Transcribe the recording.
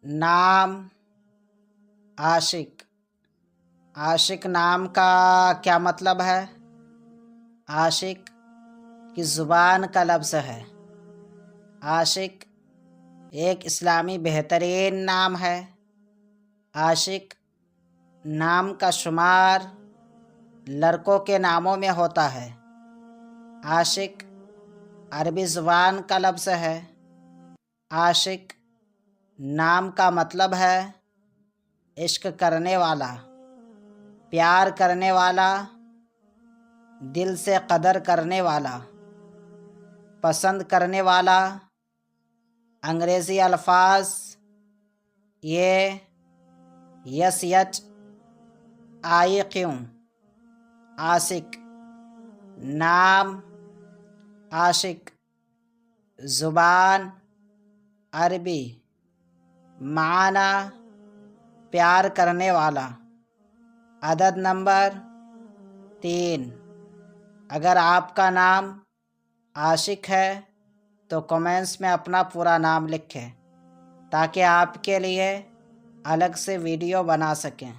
نام عاشق۔ عاشق نام کا کیا مطلب ہے؟ عاشق کی زبان کا لفظ ہے۔ عاشق ایک اسلامی بہترین نام ہے۔ عاشق نام کا شمار لڑکوں کے ناموں میں ہوتا ہے۔ عاشق عربی زبان کا لفظ ہے۔ عاشق نام کا مطلب ہے عشق کرنے والا، پیار کرنے والا، دل سے قدر کرنے والا، پسند کرنے والا۔ انگریزی الفاظ یہ عاشق، عاشق، نام عاشق، زبان عربی، معنی پیار کرنے والا۔ عدد نمبر 3۔ اگر آپ کا نام عاشق ہے تو کمنٹس میں اپنا پورا نام لکھیں تاکہ آپ کے لیے الگ سے ویڈیو بنا سکیں۔